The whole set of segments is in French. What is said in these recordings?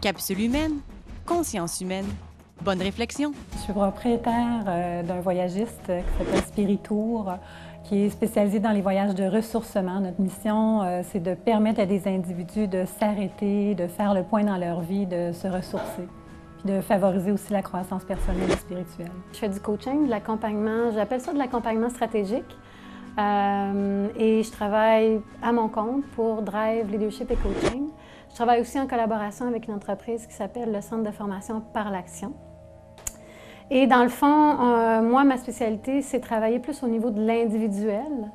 Capsule humaine, conscience humaine, bonne réflexion. Je suis propriétaire d'un voyagiste qui s'appelle Spiritour, qui est spécialisé dans les voyages de ressourcement. Notre mission, c'est de permettre à des individus de s'arrêter, de faire le point dans leur vie, de se ressourcer, puis de favoriser aussi la croissance personnelle et spirituelle. Je fais du coaching, de l'accompagnement, j'appelle ça de l'accompagnement stratégique. Et je travaille à mon compte pour Drive Leadership et Coaching. Je travaille aussi en collaboration avec une entreprise qui s'appelle le Centre de formation par l'action. Et dans le fond, moi, ma spécialité, c'est travailler plus au niveau de l'individuel,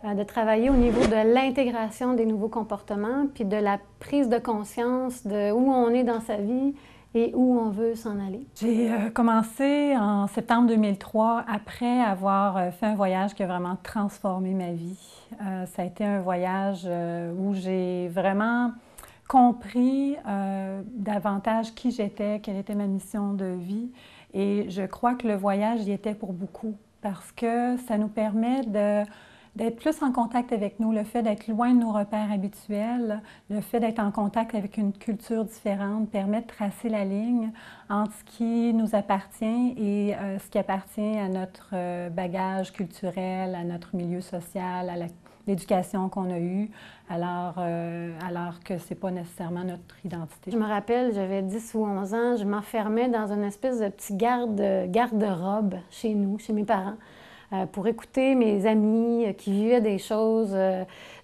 de travailler au niveau de l'intégration des nouveaux comportements, puis de la prise de conscience de où on est dans sa vie et où on veut s'en aller. J'ai commencé en septembre 2003, après avoir fait un voyage qui a vraiment transformé ma vie. Ça a été un voyage où j'ai vraiment compris davantage qui j'étais, quelle était ma mission de vie. Et je crois que le voyage y était pour beaucoup parce que ça nous permet d'être plus en contact avec nous, le fait d'être loin de nos repères habituels, le fait d'être en contact avec une culture différente permet de tracer la ligne entre ce qui nous appartient et ce qui appartient à notre bagage culturel, à notre milieu social, à l'éducation qu'on a eue, alors que ce n'est pas nécessairement notre identité. Je me rappelle, j'avais 10 ou 11 ans, je m'enfermais dans une espèce de petit garde-robe chez nous, chez mes parents, pour écouter mes amis qui vivaient des choses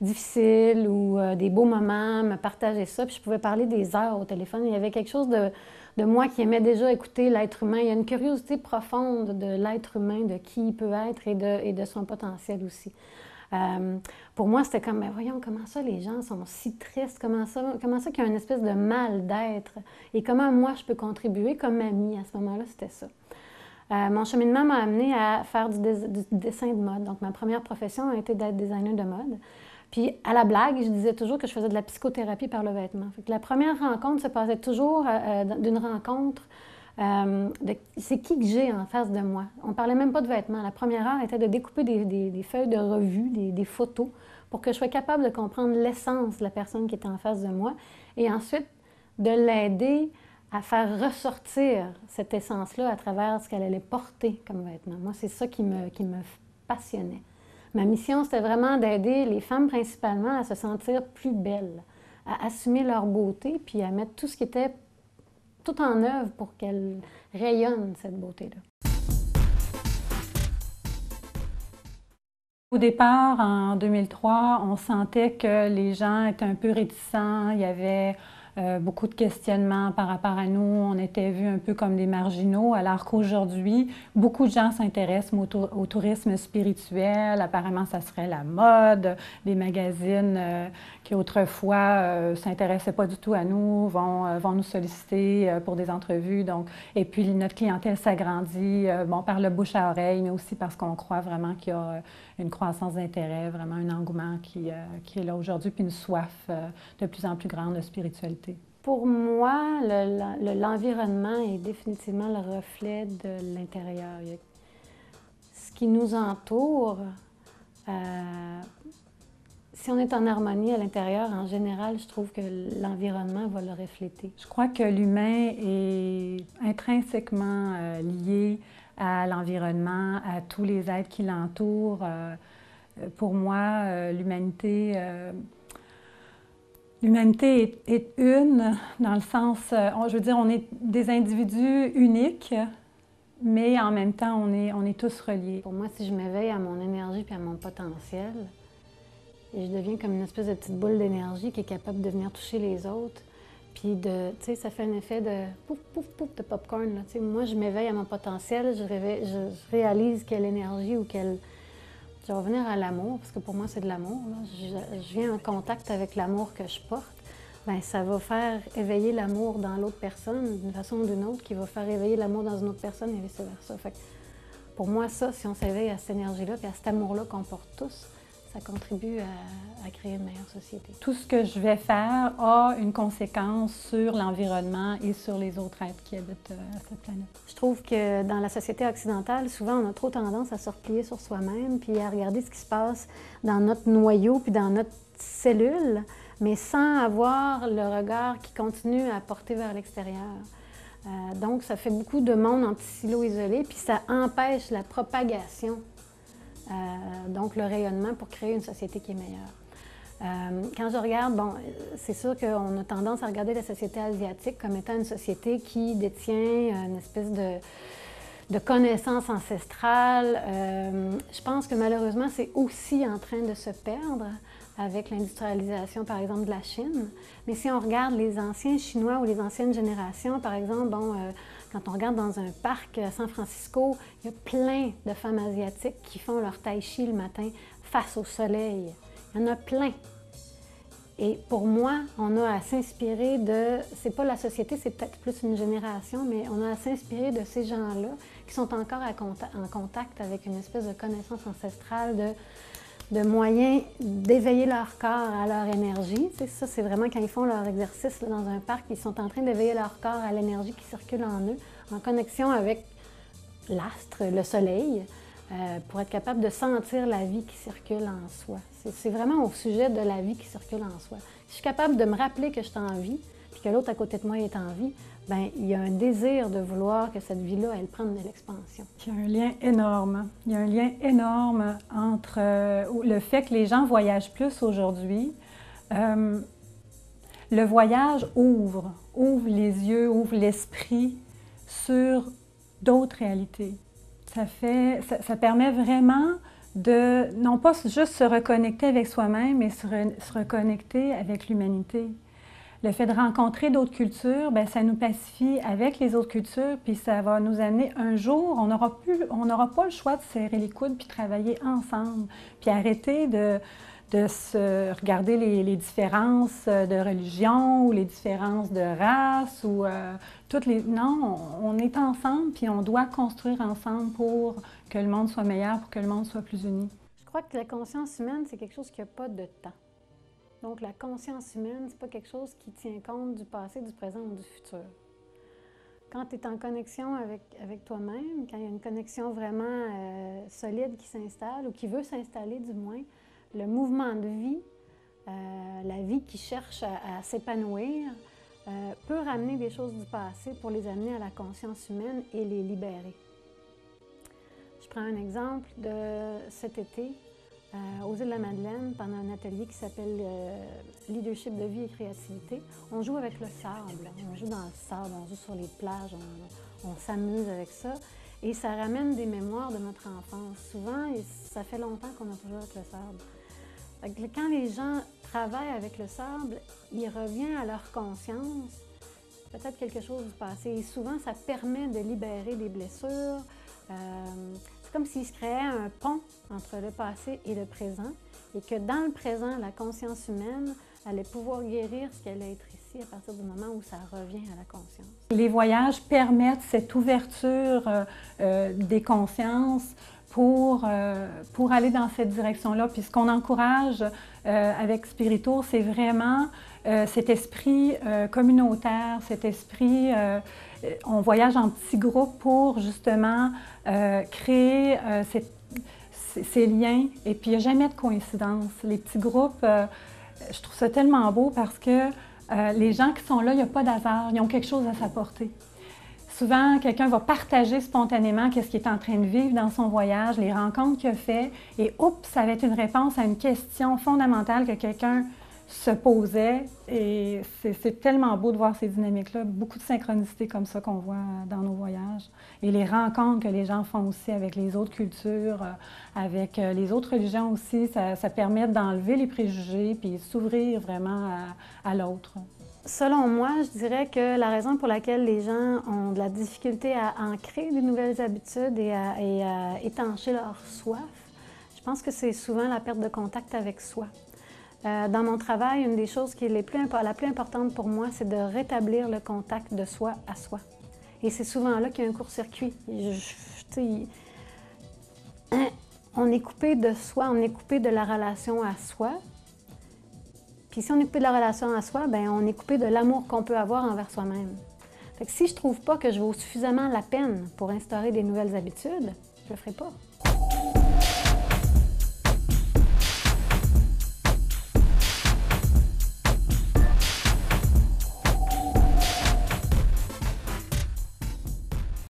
difficiles ou des beaux moments, me partager ça. Puis je pouvais parler des heures au téléphone. Il y avait quelque chose de moi qui aimait déjà écouter l'être humain. Il y a une curiosité profonde de l'être humain, de qui il peut être et de son potentiel aussi. Pour moi, c'était comme, mais voyons, comment ça les gens sont si tristes, comment ça qu'il y a une espèce de mal d'être et comment moi je peux contribuer comme amie à ce moment-là, c'était ça. Mon cheminement m'a amené à faire du dessin de mode. Donc, ma première profession a été d'être designer de mode. Puis, à la blague, je disais toujours que je faisais de la psychothérapie par le vêtement. Fait que la première rencontre se passait toujours d'une rencontre c'est qui que j'ai en face de moi. On ne parlait même pas de vêtements. La première heure était de découper des feuilles de revue, des photos, pour que je sois capable de comprendre l'essence de la personne qui était en face de moi et ensuite de l'aider à faire ressortir cette essence-là à travers ce qu'elle allait porter comme vêtement. Moi, c'est ça qui me passionnait. Ma mission, c'était vraiment d'aider les femmes principalement à se sentir plus belles, à assumer leur beauté, puis à mettre tout ce qui était tout en œuvre pour qu'elles rayonnent cette beauté-là. Au départ, en 2003, on sentait que les gens étaient un peu réticents, il y avait beaucoup de questionnements par rapport à nous, on était vus un peu comme des marginaux, alors qu'aujourd'hui, beaucoup de gens s'intéressent au tourisme spirituel. Apparemment, ça serait la mode, des magazines qui autrefois s'intéressaient pas du tout à nous, vont nous solliciter pour des entrevues. Donc, et puis, notre clientèle s'agrandit, bon, par le bouche à oreille, mais aussi parce qu'on croit vraiment qu'il y a une croissance d'intérêt, vraiment un engouement qui est là aujourd'hui, puis une soif de plus en plus grande de spiritualité. Pour moi, l'environnement est définitivement le reflet de l'intérieur. Ce qui nous entoure, si on est en harmonie à l'intérieur, en général, je trouve que l'environnement va le refléter. Je crois que l'humain est intrinsèquement lié à l'environnement, à tous les êtres qui l'entourent. Pour moi, l'humanité est une, dans le sens, je veux dire, on est des individus uniques, mais en même temps, on est tous reliés. Pour moi, si je m'éveille à mon énergie et à mon potentiel, et je deviens comme une espèce de petite boule d'énergie qui est capable de venir toucher les autres, puis tu sais, ça fait un effet de pouf, pouf, pouf de popcorn. Là, tu sais, moi, je m'éveille à mon potentiel, je réalise quelle énergie ou quelle... Je vais revenir à l'amour, parce que pour moi, c'est de l'amour. Je viens en contact avec l'amour que je porte. Bien, ça va faire éveiller l'amour dans l'autre personne d'une façon ou d'une autre, qui va faire éveiller l'amour dans une autre personne et vice-versa. Fait que pour moi, ça, si on s'éveille à cette énergie-là et à cet amour-là qu'on porte tous, ça contribue à créer une meilleure société. Tout ce que je vais faire a une conséquence sur l'environnement et sur les autres êtres qui habitent cette planète. Je trouve que dans la société occidentale, souvent, on a trop tendance à se replier sur soi-même puis à regarder ce qui se passe dans notre noyau puis dans notre cellule, mais sans avoir le regard qui continue à porter vers l'extérieur. Donc, ça fait beaucoup de monde en petits silos isolés, puis ça empêche la propagation, donc le rayonnement pour créer une société qui est meilleure. Quand je regarde, bon, c'est sûr qu'on a tendance à regarder la société asiatique comme étant une société qui détient une espèce de connaissances ancestrales. Je pense que malheureusement, c'est aussi en train de se perdre avec l'industrialisation, par exemple, de la Chine. Mais si on regarde les anciens Chinois ou les anciennes générations, par exemple, quand on regarde dans un parc à San Francisco, il y a plein de femmes asiatiques qui font leur tai chi le matin face au soleil. Il y en a plein. Et pour moi, on a à s'inspirer de, c'est pas la société, c'est peut-être plus une génération, mais on a à s'inspirer de ces gens-là qui sont encore en contact avec une espèce de connaissance ancestrale de moyens d'éveiller leur corps à leur énergie. Tu sais, ça, c'est vraiment quand ils font leur exercice là, dans un parc, ils sont en train d'éveiller leur corps à l'énergie qui circule en eux, en connexion avec l'astre, le soleil, pour être capable de sentir la vie qui circule en soi. C'est vraiment au sujet de la vie qui circule en soi. Si je suis capable de me rappeler que je suis en vie, puis que l'autre à côté de moi est en vie, bien, il y a un désir de vouloir que cette vie-là, elle prenne de l'expansion. Il y a un lien énorme. Il y a un lien énorme entre le fait que les gens voyagent plus aujourd'hui. Le voyage ouvre les yeux, ouvre l'esprit sur d'autres réalités. Ça permet vraiment de, non pas juste se reconnecter avec soi-même, mais se reconnecter avec l'humanité. Le fait de rencontrer d'autres cultures, bien, ça nous pacifie avec les autres cultures, puis ça va nous amener un jour, on n'aura pas le choix de serrer les coudes puis travailler ensemble, puis arrêter de se regarder les différences de religion ou les différences de race ou toutes les... Non, on est ensemble, puis on doit construire ensemble pour que le monde soit meilleur, pour que le monde soit plus uni. Je crois que la conscience humaine, c'est quelque chose qui n'a pas de temps. Donc, la conscience humaine, c'est pas quelque chose qui tient compte du passé, du présent ou du futur. Quand tu es en connexion avec toi-même, quand il y a une connexion vraiment solide qui s'installe ou qui veut s'installer du moins, le mouvement de vie, la vie qui cherche à s'épanouir, peut ramener des choses du passé pour les amener à la conscience humaine et les libérer. Je prends un exemple de cet été. Aux Îles-de-la-Madeleine, pendant un atelier qui s'appelle Leadership de vie et créativité, on joue avec le sable. On joue dans le sable, on joue sur les plages, on s'amuse avec ça. Et ça ramène des mémoires de notre enfance. Souvent, ça fait longtemps qu'on a toujours avec le sable. Quand les gens travaillent avec le sable, il revient à leur conscience, peut-être quelque chose du passé. Et souvent, ça permet de libérer des blessures. C'est comme s'il se créait un pont entre le passé et le présent et que dans le présent, la conscience humaine allait pouvoir guérir ce qu'elle a être ici à partir du moment où ça revient à la conscience. Les voyages permettent cette ouverture des consciences pour aller dans cette direction-là. Puis ce qu'on encourage avec Spiritour, c'est vraiment cet esprit communautaire, cet esprit... on voyage en petits groupes pour justement créer ces liens. Et puis, il n'y a jamais de coïncidence. Les petits groupes, je trouve ça tellement beau parce que les gens qui sont là, il n'y a pas d'hasard. Ils ont quelque chose à s'apporter. Souvent, quelqu'un va partager spontanément qu'est-ce qu'il est en train de vivre dans son voyage, les rencontres qu'il a faites. Et oups, ça va être une réponse à une question fondamentale que quelqu'un se posait. Et c'est tellement beau de voir ces dynamiques-là, beaucoup de synchronicité comme ça qu'on voit dans nos voyages. Et les rencontres que les gens font aussi avec les autres cultures, avec les autres religions aussi, ça permet d'enlever les préjugés puis s'ouvrir vraiment à l'autre. Selon moi, je dirais que la raison pour laquelle les gens ont de la difficulté à ancrer de nouvelles habitudes et à étancher leur soif, je pense que c'est souvent la perte de contact avec soi. Dans mon travail, une des choses qui est la plus importante pour moi, c'est de rétablir le contact de soi à soi. Et c'est souvent là qu'il y a un court-circuit. On est coupé de soi, on est coupé de la relation à soi. Puis si on est coupé de la relation à soi, bien, on est coupé de l'amour qu'on peut avoir envers soi-même. Fait que si je ne trouve pas que je vaux suffisamment la peine pour instaurer des nouvelles habitudes, je ne le ferai pas.